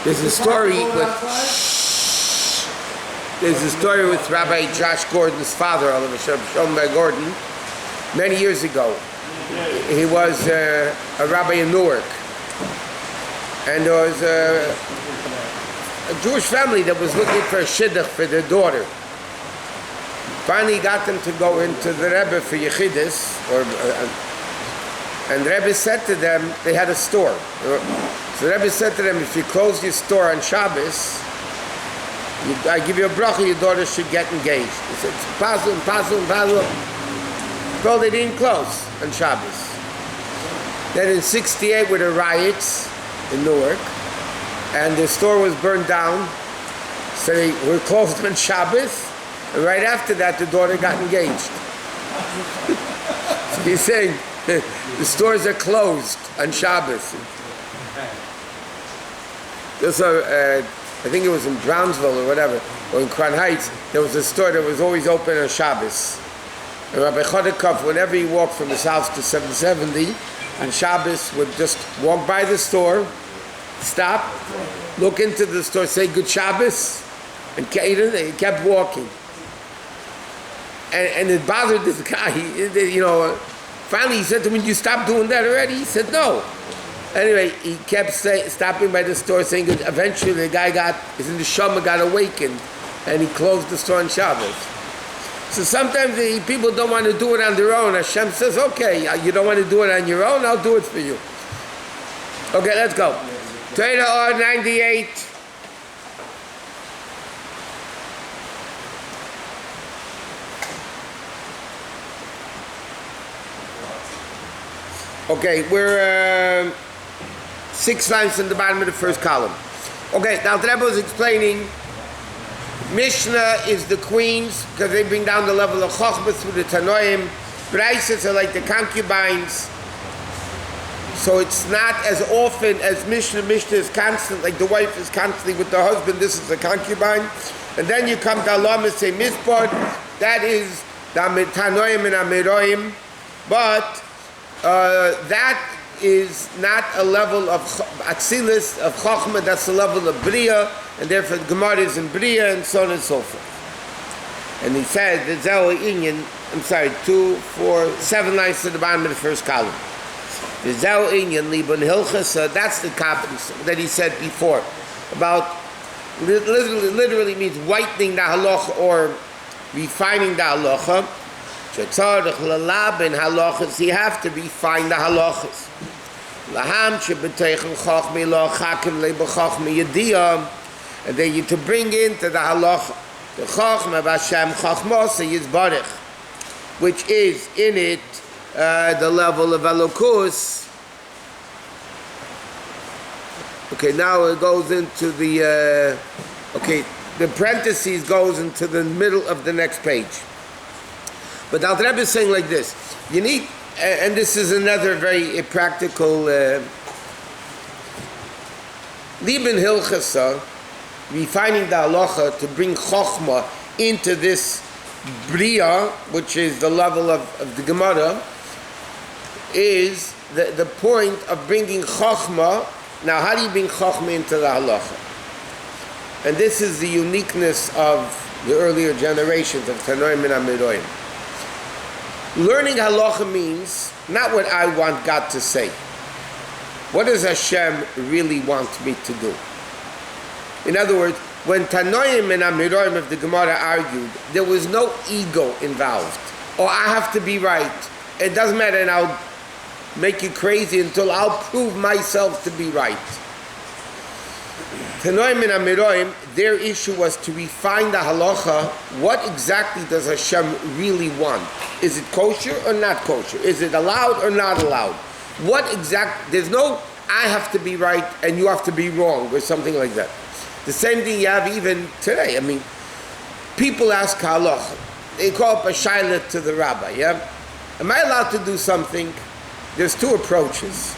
There's a story with Rabbi Josh Gordon's father, Oliver Shemot Gordon, many years ago. He was a rabbi in Newark, and there was a Jewish family that was looking for a shidduch for their daughter. Finally got them to go into the Rebbe for Yechidus, and the Rebbe said to them, they had a store. So the Rebbe said to them, if you close your store on Shabbos, I give you a bracha, your daughter should get engaged. He said, it's impossible. Well, they didn't close on Shabbos. Then in 68 were the riots in Newark, and the store was burned down, so they were closed on Shabbos, and right after that the daughter got engaged. So he's saying, the stores are closed on Shabbos. So, I think it was in Brownsville or whatever, or in Crown Heights, there was a store that was always open on Shabbos. And Rabbi Chodakov, whenever he walked from his house to 770, on Shabbos would just walk by the store, stop, look into the store, say good Shabbos, and he kept walking. And it bothered this guy. Finally he said to him, "Did you stop doing that already?" He said, "No." Anyway, he kept stopping by the store, saying good. Eventually the guy his neshama got awakened, and he closed the store on Shabbos. So sometimes people don't want to do it on their own. Hashem says, okay, you don't want to do it on your own, I'll do it for you. Okay, let's go. Torah 98. Okay, we're 6 lines in the bottom of the first column. Okay, now the Rebbe was explaining Mishnah is the queens because they bring down the level of Chochmah through the Tanoim. Braises are like the concubines. So it's not as often as Mishnah. Mishnah is constant, like the wife is constantly with the husband. This is a concubine. And then you come to Allah and say Mispod. That is the Tanoim and Amiroim. But that is not a level of Atsilis, of Chochmah. That's the level of Bria. And therefore the Gemara is in Bria and so on and so forth. And he said, the Zel Inyan, 7 lines to the bottom of the first column. The Zel Inyan, Liban Hilchas, that's the Kabbalistic that he said before. About, literally means whitening the halacha or refining the halacha. Shetzarech lalab in halachas, you have to refine the halachas. Laham shebeteichen chachmi lo chakim lebechachmi yediyah. And then you to bring into the halacha the chachma v'Hashem chachmasa yizbarich, which is in it the level of elokus. Okay, now it goes into the the parentheses goes into the middle of the next page. But Al Rebbe is saying like this: you need, and this is another very practical Liban Hilchasa. Refining the halacha to bring chokhmah into this bria, which is the level of the Gemara, is the point of bringing chokhmah. Now, how do you bring chokhmah into the halacha? And this is the uniqueness of the earlier generations of Tanoim and Amiroim. Learning halacha means not what I want God to say. What does Hashem really want me to do? In other words, when Tanoim and Amiroim of the Gemara argued, there was no ego involved. Or I have to be right. It doesn't matter, and I'll make you crazy until I'll prove myself to be right. Tanoim and Amiroim, their issue was to refine the halacha. What exactly does Hashem really want? Is it kosher or not kosher? Is it allowed or not allowed? There's no I have to be right and you have to be wrong or something like that. The same thing you have even today. I mean, people ask halacha. They call up a shayla to the rabbi, yeah? Am I allowed to do something? There's 2 approaches.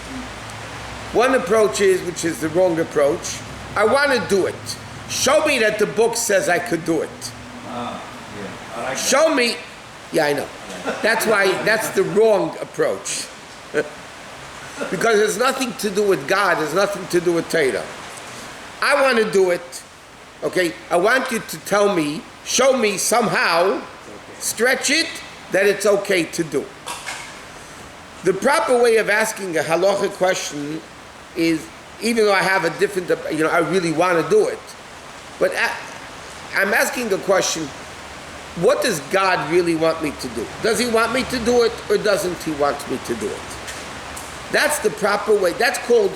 One approach is, which is the wrong approach, I want to do it. Show me that the book says I could do it. Show me. Yeah, I know. That's the wrong approach. because it has nothing to do with God, it has nothing to do with Torah. I want to do it, okay? I want you to tell me, show me somehow, stretch it, that it's okay to do. The proper way of asking a halachic question is, even though I have a different, I really want to do it, but I'm asking the question, what does God really want me to do? Does he want me to do it, or doesn't he want me to do it? That's the proper way. That's called,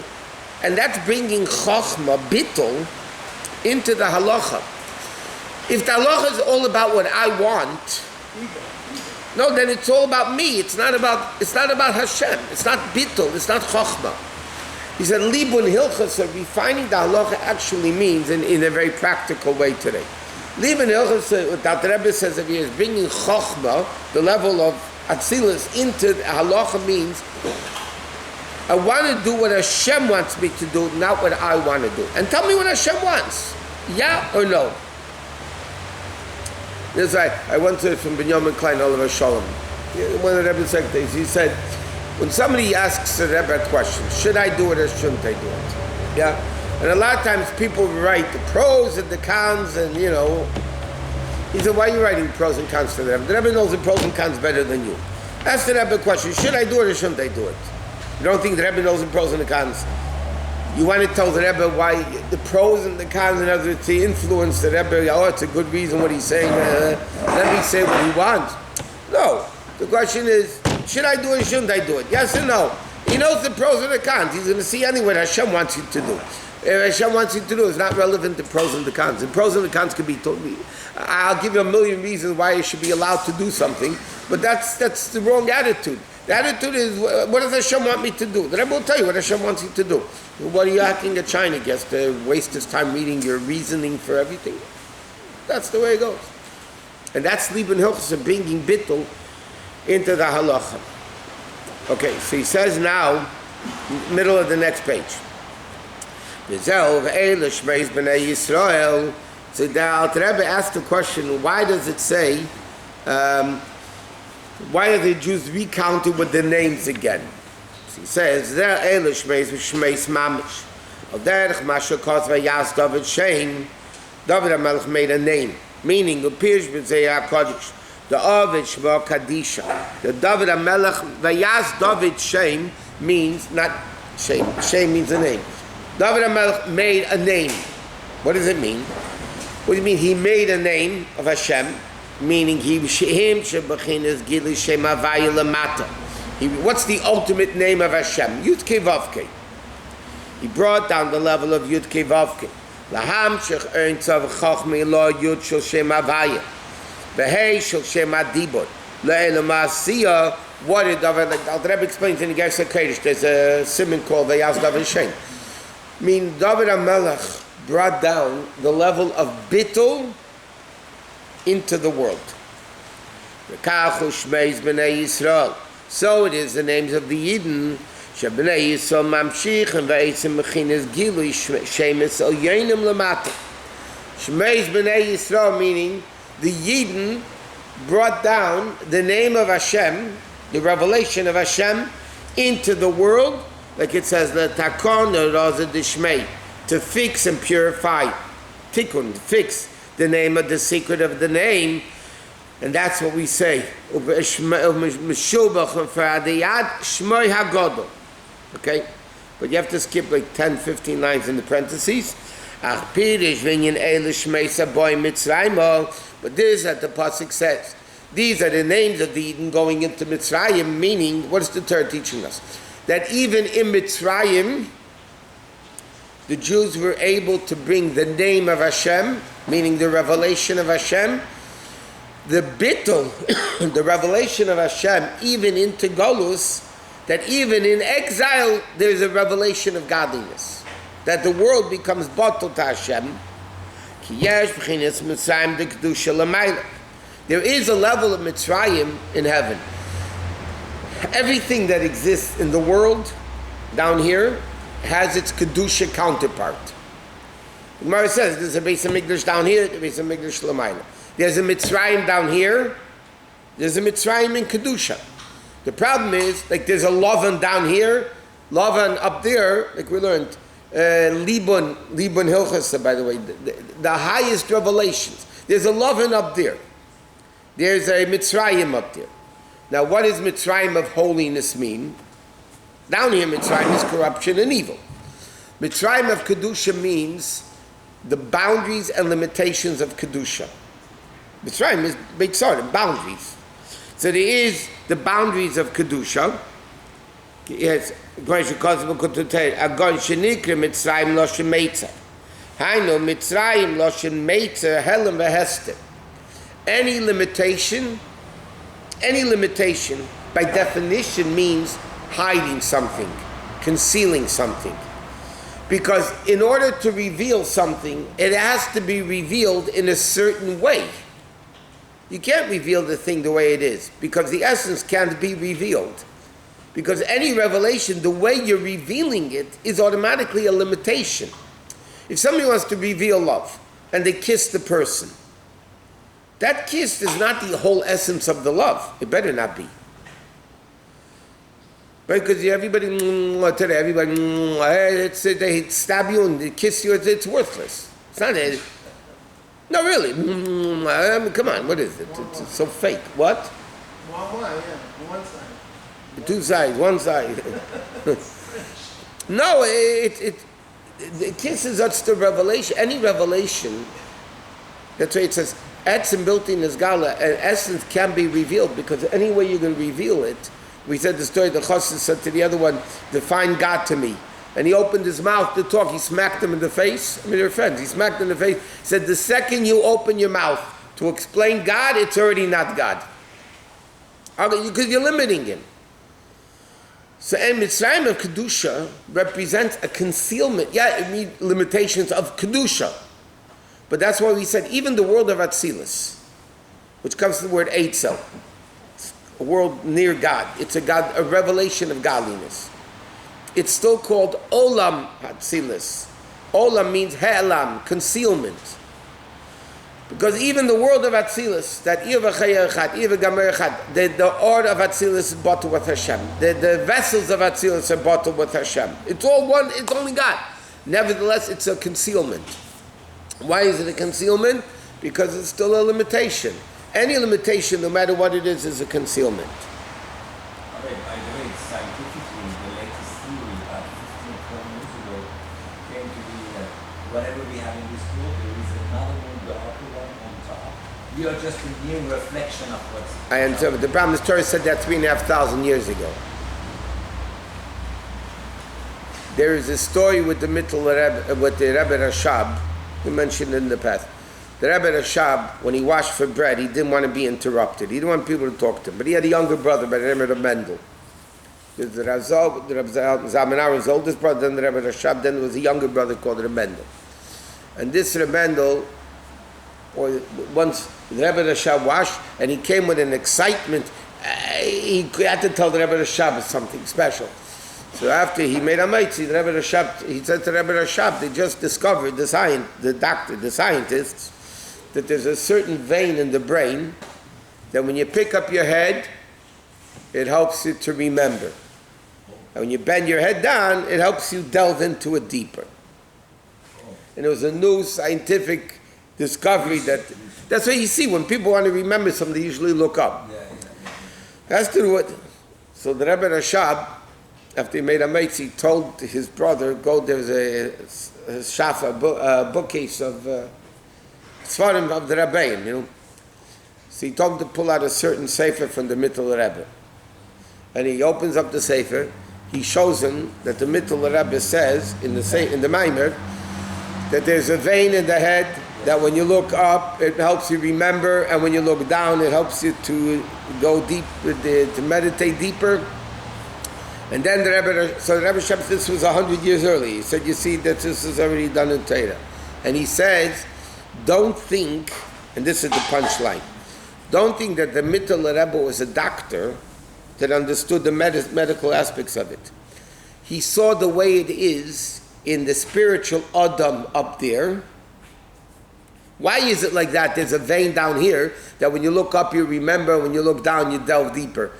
and that's bringing chokhmah, bittul, into the halacha. If the halacha is all about what I want, no, then it's all about me. It's not about Hashem. It's not bittul. It's not chokhmah. He said, libun hilchas, refining the halacha actually means, in a very practical way today. Libun hilchas, that the Rebbe says, if he is bringing chokhmah, the level of atzilus, into the halacha means, I want to do what Hashem wants me to do, not what I want to do. And tell me what Hashem wants. Yeah or no? This I went to it from Binyamin Klein, Oliver Shalom. One of the Rebbe's secretaries, he said, when somebody asks the Rebbe a question, should I do it or shouldn't I do it? Yeah? And a lot of times people write the pros and the cons, and he said, why are you writing pros and cons to the Rebbe? The Rebbe knows the pros and cons better than you. Ask the Rebbe a question, should I do it or shouldn't I do it? You don't think the Rebbe knows the pros and the cons. You want to tell the Rebbe why the pros and the cons, and other to influence the Rebbe. Oh, it's a good reason what he's saying. Let me say what he wants. No. The question is, should I do it or shouldn't I do it? Yes or no? He knows the pros and the cons. He's going to see anyway what Hashem wants you to do. If Hashem wants you to do, it's not relevant to pros and the cons. The pros and the cons could be told me. I'll give you a million reasons why you should be allowed to do something, but that's the wrong attitude. The attitude is, what does Hashem want me to do? The Rebbe will tell you what Hashem wants you to do. What are you acting a China guest to waste his time reading your reasoning for everything? That's the way it goes. And that's Liban Hilchos, bringing bittul into the halacha. Okay, so he says now, middle of the next page. So the Alter Rebbe asked the question, why does it say, why are the Jews recounted with the names again? So he says, there Eilish Shmeis v'Shmeis Mamish. Al derech Masha Kos v'Yas David Shem, David HaMelech made a name, meaning Upish b'Zei HaKodesh, the Ovid Shmo Kadisha. The David HaMelech v'Yas David Shem means, not Shem, Shem means a name. David HaMelech made a name. What does it mean? What do you mean? He made a name of Hashem, meaning him shebechinas gili shem havaya lamata. What's the ultimate name of Hashem? Yud Kei Vav Kei. He brought down the level of Yud Kei Vav Kei. Lahamshich ein tzav chachmi lo Yud shel shem havaya, v'hei shel shem adibot le'elam asiyah. What did David? Like the Rebbe explains in the Gersa Kodesh, there's a simon called Vayas David Shem. David HaMelech brought down the level of bittul into the world. So it is the names of the Yidden. Shebnei Yisrael mamshich and ve'etzim mechinas gilui shemes el yonim lamata. Shmeis b'nei Yisrael, meaning the Yidden brought down the name of Hashem, the revelation of Hashem, into the world, like it says, l'takon l'roza d'shmei, to fix and purify, tikkun, fix the name of the secret of the name, and that's what we say. Okay? But you have to skip like 10, 15 lines in the parentheses. But this, that the pasuk says, these are the names of the Eden going into Mitzrayim, meaning, what is the Torah teaching us? That even in Mitzrayim, the Jews were able to bring the name of Hashem, meaning the revelation of Hashem, the bittul, the revelation of Hashem, even into Golus, that even in exile there is a revelation of godliness, that the world becomes bottled to Hashem. There is a level of Mitzrayim in heaven. Everything that exists in the world down here has its Kedusha counterpart. The Gemara says there's a Beis HaMikdash down here, there's a Beis HaMikdash L'mayla. There's a Mitzrayim down here, there's a Mitzrayim in Kedusha. The problem is, like there's a Lavan down here, Lavan up there, like we learned, Libun Hilchasa, by the way, the highest revelations. There's a Lavan up there. There's a Mitzrayim up there. Now, what does Mitzrayim of holiness mean? Down here, Mitzrayim is corruption and evil. Mitzrayim of Kedusha means the boundaries and limitations of Kedusha. Mitzrayim is Beitzar, boundaries. So there is the boundaries of Kedusha. Yes, Mitzrayim Loshen Meitzer. Hainu Mitzrayim Loshen Meitzer Helam Vehester. Any limitation by definition means hiding something, concealing something. Because in order to reveal something, it has to be revealed in a certain way. You can't reveal the thing the way it is, because the essence can't be revealed. Because any revelation, the way you're revealing it, is automatically a limitation. If somebody wants to reveal love, and they kiss the person, that kiss is not the whole essence of the love. It better not be. Right? Because everybody, today, they stab you and they kiss you, it's worthless. It's not it. No, really. Come on, what is it? It's so fake. What? One side. Two sides, one side. No, it kisses, that's the revelation. Any revelation, that's why it says, Etzim built in Gala, an essence can be revealed, because any way you can reveal it, we said the story, the Chassid said to the other one, define God to me. And he opened his mouth to talk, he smacked him in the face. I mean, they're friends, he smacked him in the face, said, the second you open your mouth to explain God, it's already not God. Because you're limiting him. So, and Mitzrayim of Kedusha represents a concealment. Yeah, it means limitations of Kedusha. But that's why we said, even the world of Atzilus, which comes from the word Exile, a world near God. It's a revelation of godliness. It's still called Olam Atzilus. Olam means He'elam, concealment. Because even the world of Atzilus, that the order of Atzilus is bottled with Hashem. The vessels of Atzilus are bottled with Hashem. It's all one, it's only God. Nevertheless, it's a concealment. Why is it a concealment? Because it's still a limitation. Any limitation, no matter what it is a concealment. By the way, scientifically, the latest theory about 15 years ago came to be that whatever we have in this world, there is another one, the upper one on top. We are just a mere reflection of what's... I understand, but the problem is Torah said that 3,500 years ago. There is a story with the Rebbe Rashab, we mentioned in the past. The Rebbe Rashab, when he washed for bread, he didn't want to be interrupted. He didn't want people to talk to him. But he had a younger brother by the name of Mendel. There's the Rebbe Zalmanar's oldest brother, then the Rebbe Rashab, then there was a younger brother called Rebbe Mendel. And this Rebbe Mendel, once the Rebbe Rashab washed, and he came with an excitement, he had to tell the Rebbe Rashab something special. So after he made a mitzi, the Rebbe Rashab, he said to the Rebbe Rashab, they just discovered, the scientists, that there's a certain vein in the brain that when you pick up your head, it helps you to remember. And when you bend your head down, it helps you delve into it deeper. And it was a new scientific discovery that's what you see when people want to remember something, they usually look up. That's to do with. So the Rebbe Rashab, after he made a mitzi, he told his brother, go, there's a shafa, bookcase of Svarim of the Rabbeim, you know. So he told him to pull out a certain sefer from the Mittel Rebbe. And he opens up the sefer, he shows him that the Mittel Rebbe says in the Maimer that there's a vein in the head that when you look up, it helps you remember, and when you look down, it helps you to go deep, to meditate deeper. And then the Rebbe Shep, this was 100 years early. He said, you see that this is already done in Torah. And he says, don't think, and this is the punchline, don't think that the Mittel Rebbe was a doctor that understood the medical aspects of it. He saw the way it is in the spiritual Adam up there. Why is it like that? There's a vein down here that when you look up you remember, when you look down you delve deeper.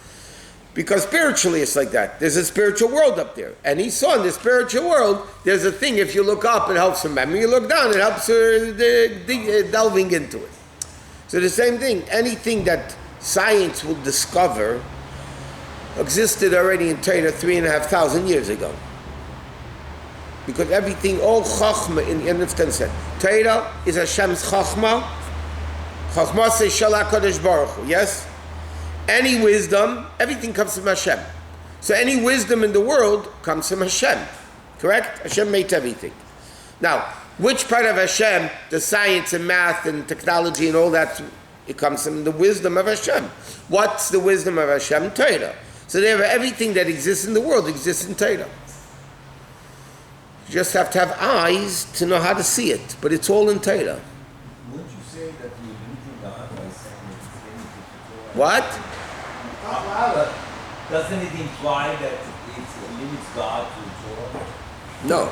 Because spiritually it's like that. There's a spiritual world up there. And he saw in the spiritual world, there's a thing, if you look up, it helps remember. You look down, it helps delving into it. So the same thing, anything that science will discover existed already in Torah 3,500 years ago. Because everything, all Chachma in its concept. Torah is Hashem's Chachma. Chachma says Shalach Kadosh Baruch Hu, yes? Any wisdom, everything comes from Hashem. So any wisdom in the world comes from Hashem. Correct? Hashem made everything. Now, which part of Hashem, the science and math and technology and all that, it comes from the wisdom of Hashem. What's the wisdom of Hashem? Torah. So therefore, everything that exists in the world exists in Torah. You just have to have eyes to know how to see it, but it's all in Torah. Would you say that you're limiting God by saying that it's limited to Torah? What? Doesn't it imply that it limits God to Torah? No.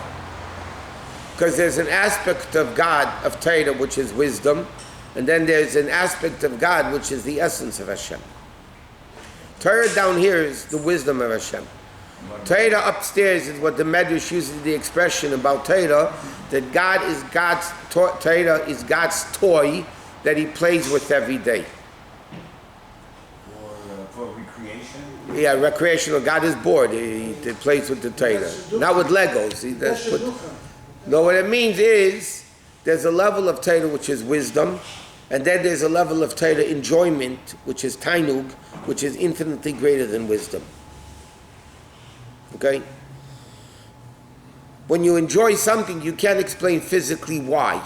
Because there's an aspect of God, of Torah, which is wisdom, and then there's an aspect of God, which is the essence of Hashem. Torah down here is the wisdom of Hashem. Torah upstairs is what the Medrash uses the expression about Torah, that God is God's, Torah is God's toy that he plays with every day. For recreation? Yeah, recreational. God is bored. He plays with the Torah. Not with Legos. No, what it means is there's a level of Torah which is wisdom, and then there's a level of Torah enjoyment, which is tainug, which is infinitely greater than wisdom. Okay? When you enjoy something, you can't explain physically why.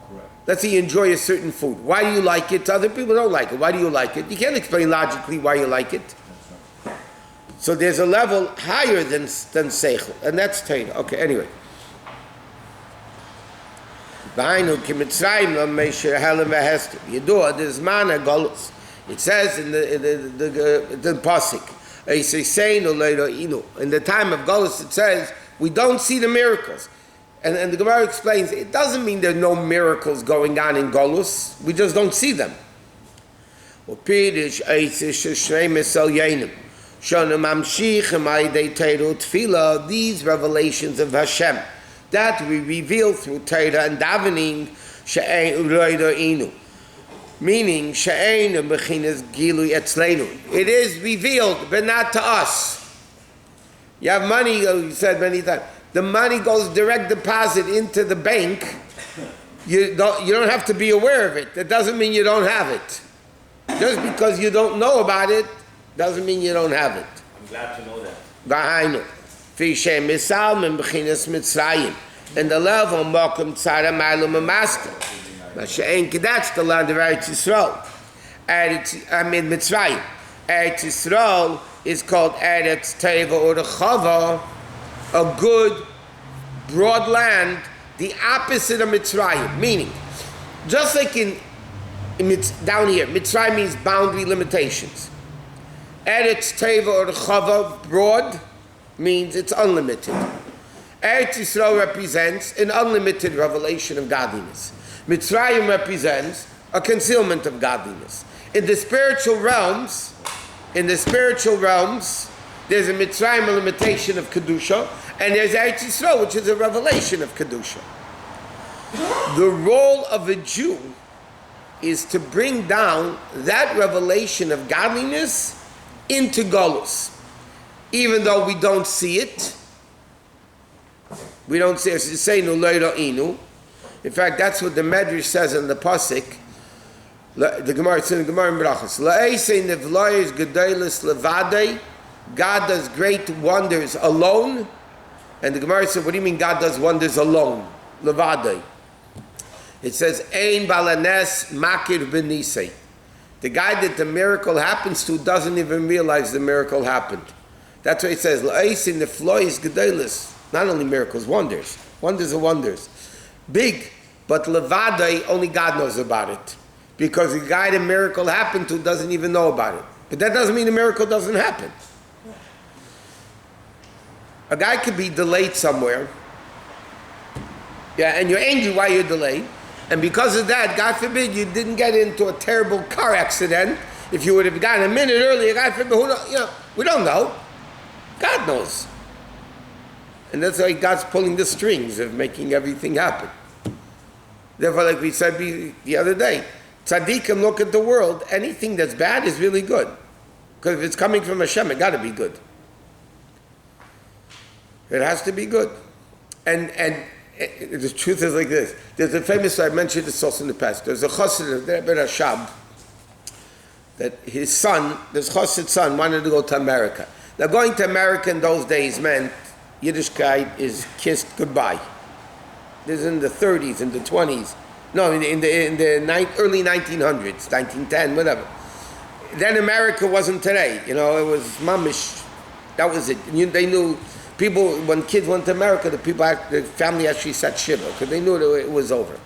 Correct. Let's say you enjoy a certain food. Why do you like it? Other people don't like it. Why do you like it? You can't explain logically why you like it. Right. So there's a level higher than seichel, and that's Torah. Okay, anyway. It says in the pasuk, in the time of Golus, it says we don't see the miracles, and the Gemara explains it doesn't mean there are no miracles going on in Golus. We just don't see them. These revelations of Hashem that we reveal through Torah and davening, meaning it is revealed, but not to us. You have money, you said many times, the money goes direct deposit into the bank. You don't have to be aware of it. That doesn't mean you don't have it. Just because you don't know about it doesn't mean you don't have it. I'm glad to know that. And the level Mokum Tzara Ma'alum Master. That's the land of Eretz Yisrael. Mitzrayim. Eretz Yisrael is called Eretz Teva or the Chava, a good, broad land, the opposite of Mitzrayim. Meaning, just like down here, Mitzrayim means boundary limitations. Eretz Teva or the Chava, broad, means it's unlimited. Eretz Yisrael represents an unlimited revelation of godliness. Mitzrayim represents a concealment of godliness. In the spiritual realms, there's a Mitzrayim a limitation of Kedusha, and there's Eretz Yisrael, which is a revelation of Kedusha. The role of a Jew is to bring down that revelation of godliness into Golus. Even though we don't see it, we don't see it. Say no leira inu. In fact, that's what the Medrash says in the pasuk. The Gemara, it's in the Gemara in Brachos. La'eisei nevlayis gedolos levadei. God does great wonders alone. And the Gemara said, what do you mean God does wonders alone? Levadei. It says, ein balanes makir b'nisei. The guy that the miracle happens to doesn't even realize the miracle happened. That's why it says, la'eisei nevlayis gedolos. Not only miracles, wonders. Wonders are wonders. Big, but levadai, only God knows about it. Because the guy the miracle happened to doesn't even know about it. But that doesn't mean the miracle doesn't happen. A guy could be delayed somewhere. Yeah, and you're angry why you're delayed. And because of that, God forbid, you didn't get into a terrible car accident. If you would have gotten a minute earlier, God forbid, We don't know. God knows. And that's why God's pulling the strings of making everything happen. Therefore, like we said the other day, tzaddikim look at the world, anything that's bad is really good. Because if it's coming from Hashem, it got to be good. It has to be good. And the truth is like this. There's a famous, I mentioned this also in the past, there's a chassid of Rebbe Rashab, that his son, this chassid's son, wanted to go to America. Now going to America in those days meant Yiddishkeit is kissed goodbye. This is in the 30s, in the 20s. No, in the early 1900s, 1910, whatever. Then America wasn't today. You know, it was mamish. That was it. They knew, people, when kids went to America, the family actually sat shiva, because they knew it was over.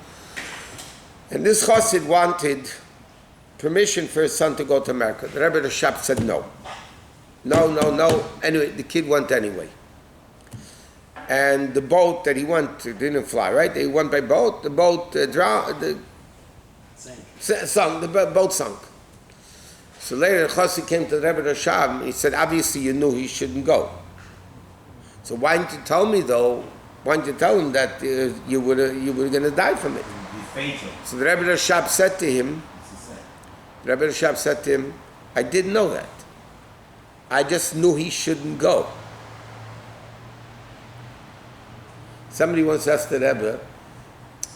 And this chassid wanted permission for his son to go to America. The Rebbe Rashab said no. No. Anyway, the kid went anyway. And the boat that he went to didn't fly, right? They went by boat. The boat drowned. The boat sunk. So later, the chassid came to the Rebbe Rashab, and he said, obviously you knew he shouldn't go. So why didn't you tell me though? Why didn't you tell him that you were going to die from it? So the Rebbe Rashab said to him, I didn't know that. I just knew he shouldn't go. Somebody once asked the Rebbe,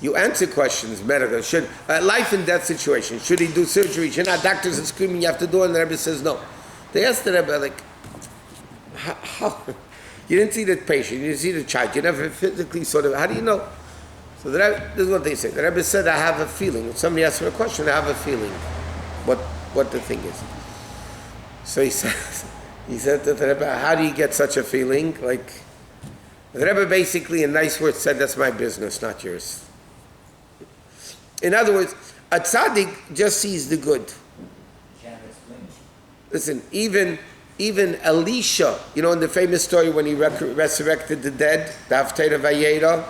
you answer questions, medical, should life and death situation, should he do surgery? Should not? Doctors are screaming, you have to do it, and the Rebbe says no. They asked the Rebbe, like, how? You didn't see the patient, you didn't see the child, you never physically sort of, how do you know? So the Rebbe, this is what they say. The Rebbe said, I have a feeling. If somebody asks me a question, I have a feeling what the thing is. So he said to the Rebbe, how do you get such a feeling? Like, the Rebbe basically, in nice words, said, that's my business, not yours. In other words, a tzaddik just sees the good. Can't explain it. Listen, even Elisha, you know, in the famous story when he resurrected the dead, the Haftarah Vayera,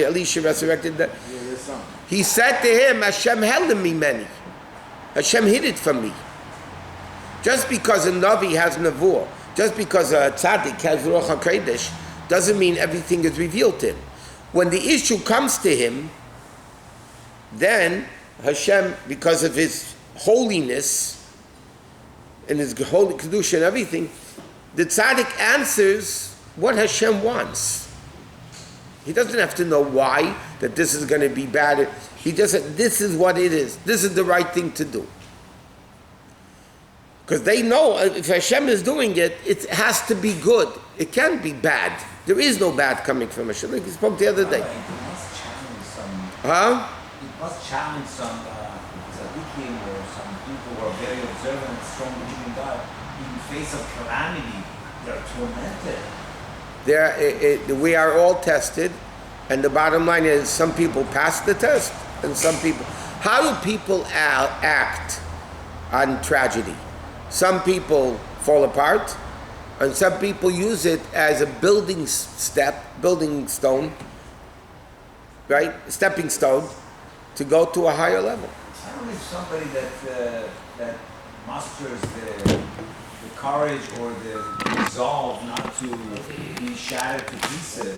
Elisha resurrected the dead. He said to him, Hashem held me many. Hashem hid it from me. Just because a Navi has Nevuah, just because a tzaddik has Ruach HaKodesh, doesn't mean everything is revealed to him. When the issue comes to him, then Hashem, because of his holiness and his holy kedusha and everything, the tzaddik answers what Hashem wants. He doesn't have to know why, that this is going to be bad. He just said, this is what it is. This is the right thing to do. Because they know if Hashem is doing it, it has to be good. It can't be bad. There is no bad coming from Hashem. Like he spoke the other day. It must challenge some. Huh? It must challenge some tzaddikim or some people who are very observant, strong believing God. In the face of calamity, they're tormented. We are all tested, and the bottom line is some people pass the test, and some people. How do people act on tragedy? Some people fall apart, and some people use it as a building stone, right? Stepping stone to go to a higher level. I don't know if somebody that musters the courage or the resolve not to be shattered to pieces